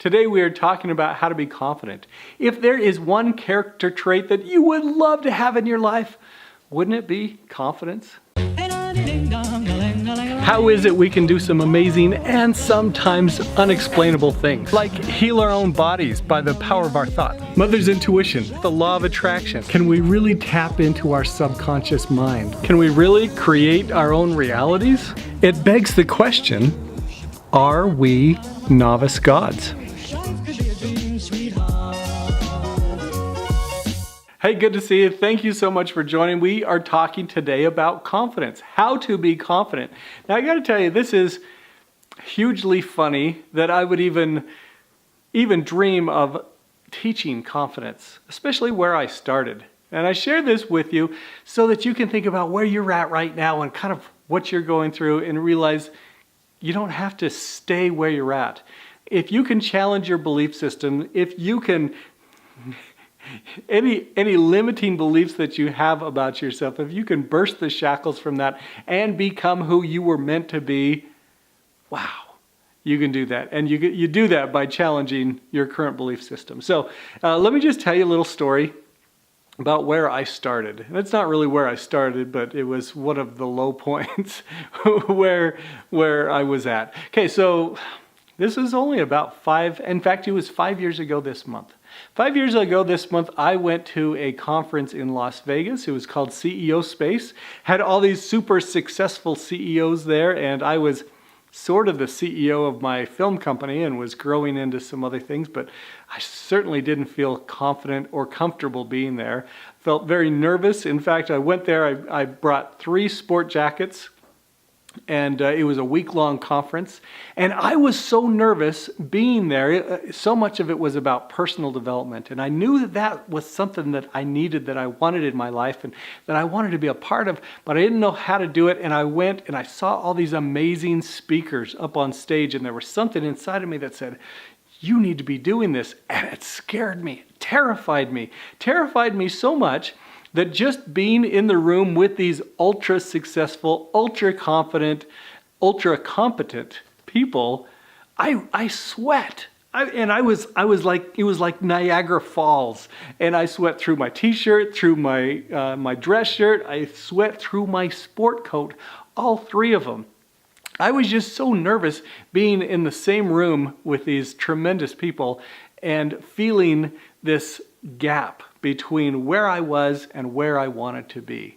Today we are talking about how to be confident. If there is one character trait that you would love to have in your life, wouldn't it be confidence? How is it we can do some amazing and sometimes unexplainable things, like heal our own bodies by the power of our thoughts? Mother's intuition, the law of attraction. Can we really tap into our subconscious mind? Can we really create our own realities? It begs the question, are we novice gods? Hey, good to see you. Thank you so much for joining. We are talking today about confidence, how to be confident. Now, I got to tell you, this is hugely funny that I would even dream of teaching confidence, especially where I started. And I share this with you so that you can think about where you're at right now and kind of what you're going through and realize you don't have to stay where you're at. If you can challenge your belief system, if you can any limiting beliefs that you have about yourself, if you can burst the shackles from that and become who you were meant to be, wow, you can do that. And you do that by challenging your current belief system. So let me just tell you a little story about where I started. And it's not really where I started, but it was one of the low points where I was at. Okay, so this was only about it was 5 years ago this month. 5 years ago this month, I went to a conference in Las Vegas. It was called CEO Space. Had all these super successful CEOs there, and I was sort of the CEO of my film company and was growing into some other things, but I certainly didn't feel confident or comfortable being there. Felt very nervous. In fact, I went there, I brought 3 sport jackets, and it was a week-long conference. And I was so nervous being there. So much of it was about personal development. And I knew that that was something that I needed, that I wanted in my life, and that I wanted to be a part of, but I didn't know how to do it. And I went and I saw all these amazing speakers up on stage, and there was something inside of me that said, you need to be doing this. And it scared me, terrified me so much that just being in the room with these ultra successful, ultra confident, ultra competent people, I sweat. It was like Niagara Falls. And I sweat through my t-shirt, through my dress shirt. I sweat through my sport coat, all 3 of them. I was just so nervous being in the same room with these tremendous people and feeling this gap between where I was and where I wanted to be.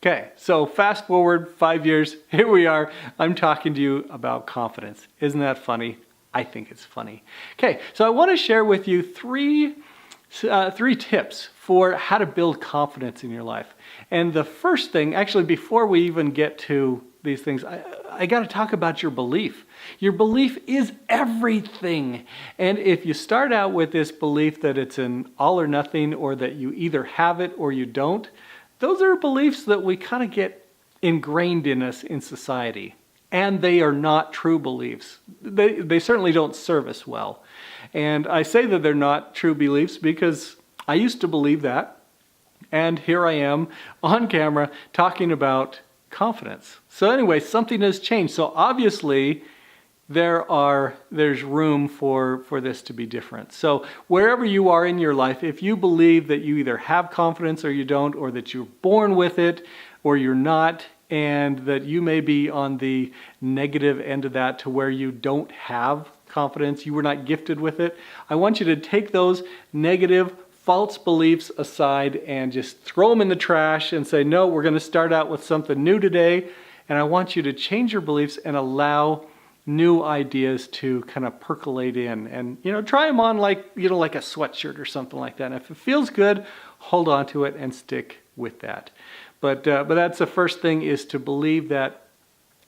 Okay, so fast forward 5 years, here we are. I'm talking to you about confidence. Isn't that funny? I think it's funny. Okay, so I want to share with you three tips for how to build confidence in your life. And the first thing, actually before we even get to these things, I got to talk about your belief. Your belief is everything. And if you start out with this belief that it's an all or nothing, or that you either have it or you don't, those are beliefs that we kind of get ingrained in us in society. And they are not true beliefs. They certainly don't serve us well. And I say that they're not true beliefs because I used to believe that. And here I am on camera talking about confidence. So anyway, something has changed. So obviously there's room for this to be different. So wherever you are in your life, if you believe that you either have confidence or you don't, or that you're born with it or you're not, and that you may be on the negative end of that to where you don't have confidence, you were not gifted with it, I want you to take those negative false beliefs aside and just throw them in the trash and say, no, we're going to start out with something new today. And I want you to change your beliefs and allow new ideas to kind of percolate in, and try them on like a sweatshirt or something like that. And if it feels good, hold on to it and stick with that. But that's the first thing, is to believe that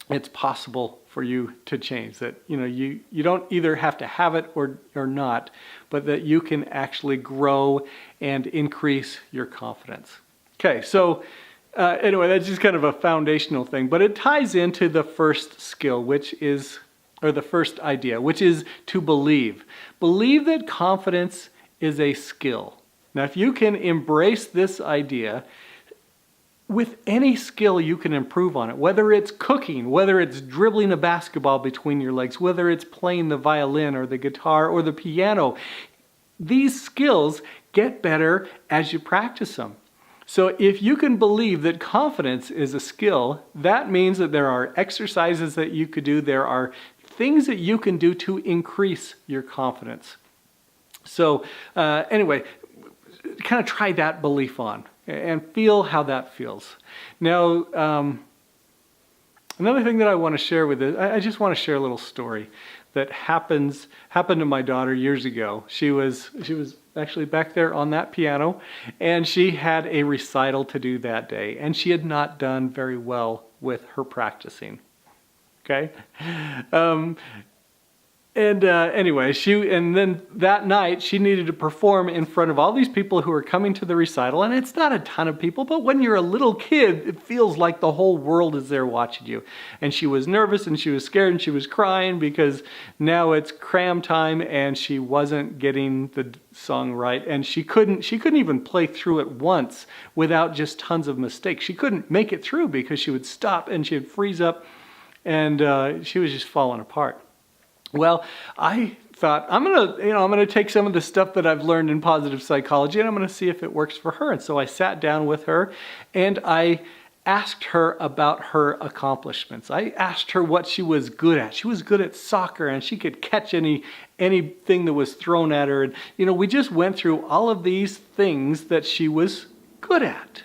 it's possible for you to change, that you don't either have to have it or not, but that you can actually grow and increase your confidence. Okay, so anyway, that's just kind of a foundational thing, but it ties into the first skill, the first idea, which is to believe. Believe that confidence is a skill. Now, if you can embrace this idea, with any skill, you can improve on it. Whether it's cooking, whether it's dribbling a basketball between your legs, whether it's playing the violin or the guitar or the piano, these skills get better as you practice them. So if you can believe that confidence is a skill, that means that there are exercises that you could do. There are things that you can do to increase your confidence. So anyway, kind of try that belief on and feel how that feels. Now, another thing that I want to share with it, I just want to share a little story that happened to my daughter years ago. She was actually back there on that piano, and she had a recital to do that day, and she had not done very well with her practicing. Okay? Anyway, and then that night she needed to perform in front of all these people who were coming to the recital, and it's not a ton of people, but when you're a little kid, it feels like the whole world is there watching you. And she was nervous and she was scared and she was crying because now it's cram time and she wasn't getting the song right, and she couldn't even play through it once without just tons of mistakes. She couldn't make it through because she would stop and she would freeze up, and she was just falling apart. Well, I thought, I'm gonna take some of the stuff that I've learned in positive psychology and I'm gonna see if it works for her. And so I sat down with her and I asked her about her accomplishments. I asked her what she was good at. She was good at soccer and she could catch anything that was thrown at her. And we just went through all of these things that she was good at.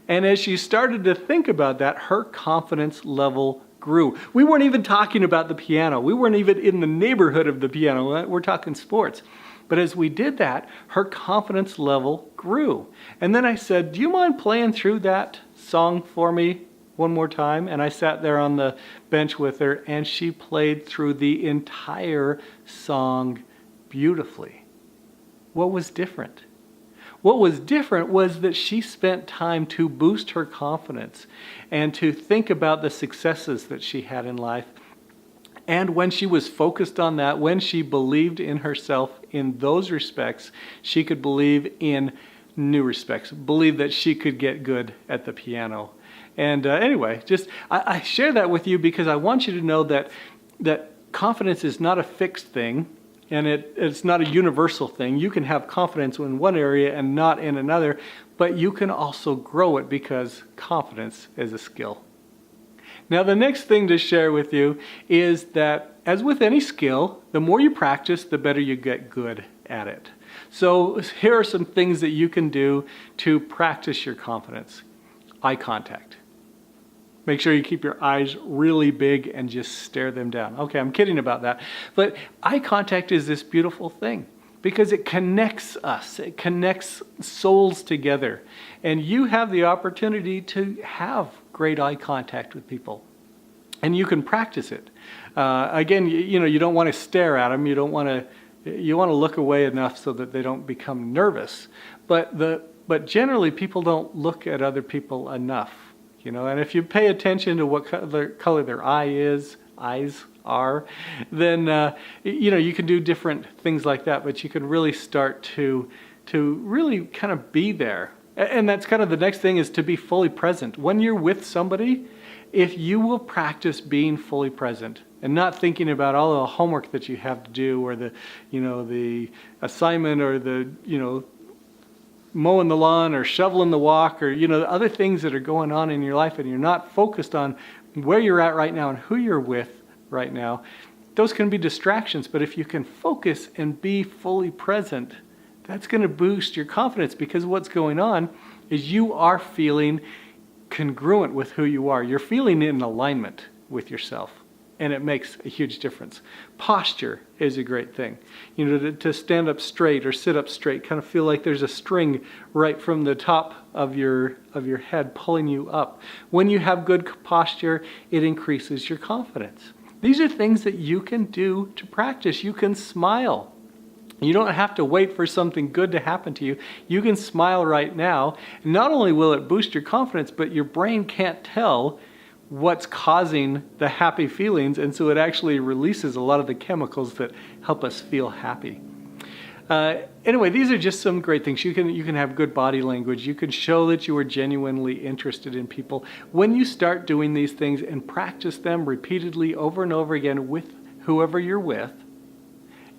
And as she started to think about that, her confidence level grew. We weren't even talking about the piano. We weren't even in the neighborhood of the piano. We're talking sports. But as we did that, her confidence level grew. And then I said, do you mind playing through that song for me one more time? And I sat there on the bench with her and she played through the entire song beautifully. What was different? What was different was that she spent time to boost her confidence and to think about the successes that she had in life. And when she was focused on that, when she believed in herself in those respects, she could believe in new respects, believe that she could get good at the piano. And anyway, I share that with you because I want you to know that confidence is not a fixed thing. And it's not a universal thing. You can have confidence in one area and not in another, but you can also grow it because confidence is a skill. Now, the next thing to share with you is that, as with any skill, the more you practice, the better you get good at it. So here are some things that you can do to practice your confidence. Eye contact. Make sure you keep your eyes really big and just stare them down. Okay, I'm kidding about that. But eye contact is this beautiful thing because it connects us. It connects souls together. And you have the opportunity to have great eye contact with people. And you can practice it. Again, you don't want to stare at them. You want to look away enough so that they don't become nervous. But generally, people don't look at other people enough. And if you pay attention to what color their eyes are, then you can do different things like that. But you can really start to really kind of be there. And that's kind of the next thing, is to be fully present. When you're with somebody, if you will practice being fully present and not thinking about all the homework that you have to do, or the assignment, or the mowing the lawn or shoveling the walk, or the other things that are going on in your life, and you're not focused on where you're at right now and who you're with right now, those can be distractions. But if you can focus and be fully present, that's going to boost your confidence, because what's going on is you are feeling congruent with who you are. You're feeling in alignment with yourself. And it makes a huge difference. Posture is a great thing. To stand up straight or sit up straight, kind of feel like there's a string right from the top of your head pulling you up. When you have good posture, it increases your confidence. These are things that you can do to practice. You can smile. You don't have to wait for something good to happen to you. You can smile right now. And not only will it boost your confidence, but your brain can't tell what's causing the happy feelings, and so it actually releases a lot of the chemicals that help us feel happy. Anyway, these are just some great things. You can have good body language. You can show that you are genuinely interested in people. When you start doing these things and practice them repeatedly over and over again with whoever you're with,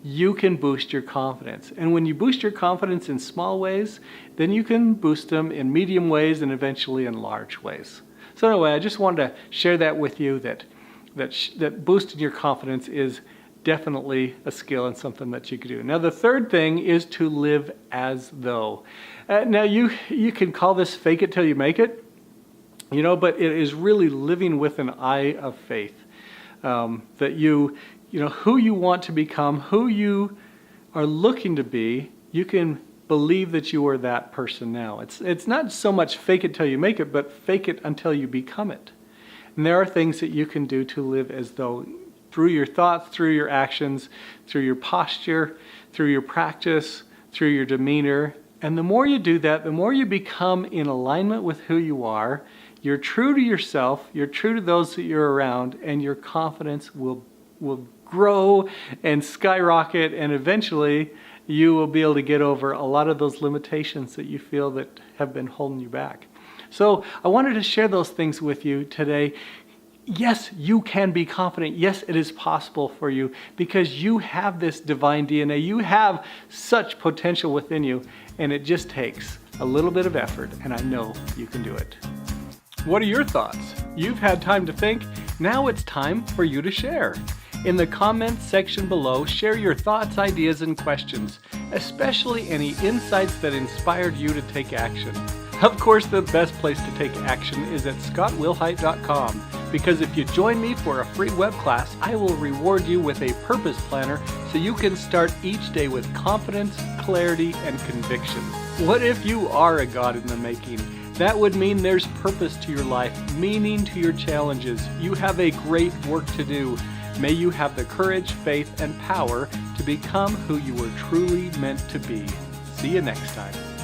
you can boost your confidence. And when you boost your confidence in small ways, then you can boost them in medium ways and eventually in large ways. So anyway, I just wanted to share that with you, that boosting your confidence is definitely a skill and something that you can do. Now, the third thing is to live as though. Now, you can call this fake it till you make it, but it is really living with an eye of faith. That who you want to become, who you are looking to be, you can believe that you are that person now. It's not so much fake it till you make it, but fake it until you become it. And there are things that you can do to live as though, through your thoughts, through your actions, through your posture, through your practice, through your demeanor. And the more you do that, the more you become in alignment with who you are. You're true to yourself, you're true to those that you're around, and your confidence will grow and skyrocket, and eventually you will be able to get over a lot of those limitations that you feel that have been holding you back. So I wanted to share those things with you today. Yes, you can be confident. Yes, it is possible for you because you have this divine DNA. You have such potential within you, and it just takes a little bit of effort, and I know you can do it. What are your thoughts? You've had time to think. Now it's time for you to share. In the comments section below, share your thoughts, ideas, and questions, especially any insights that inspired you to take action. Of course, the best place to take action is at scottwilhite.com, because if you join me for a free web class, I will reward you with a purpose planner so you can start each day with confidence, clarity, and conviction. What if you are a God in the making? That would mean there's purpose to your life, meaning to your challenges. You have a great work to do. May you have the courage, faith, and power to become who you were truly meant to be. See you next time.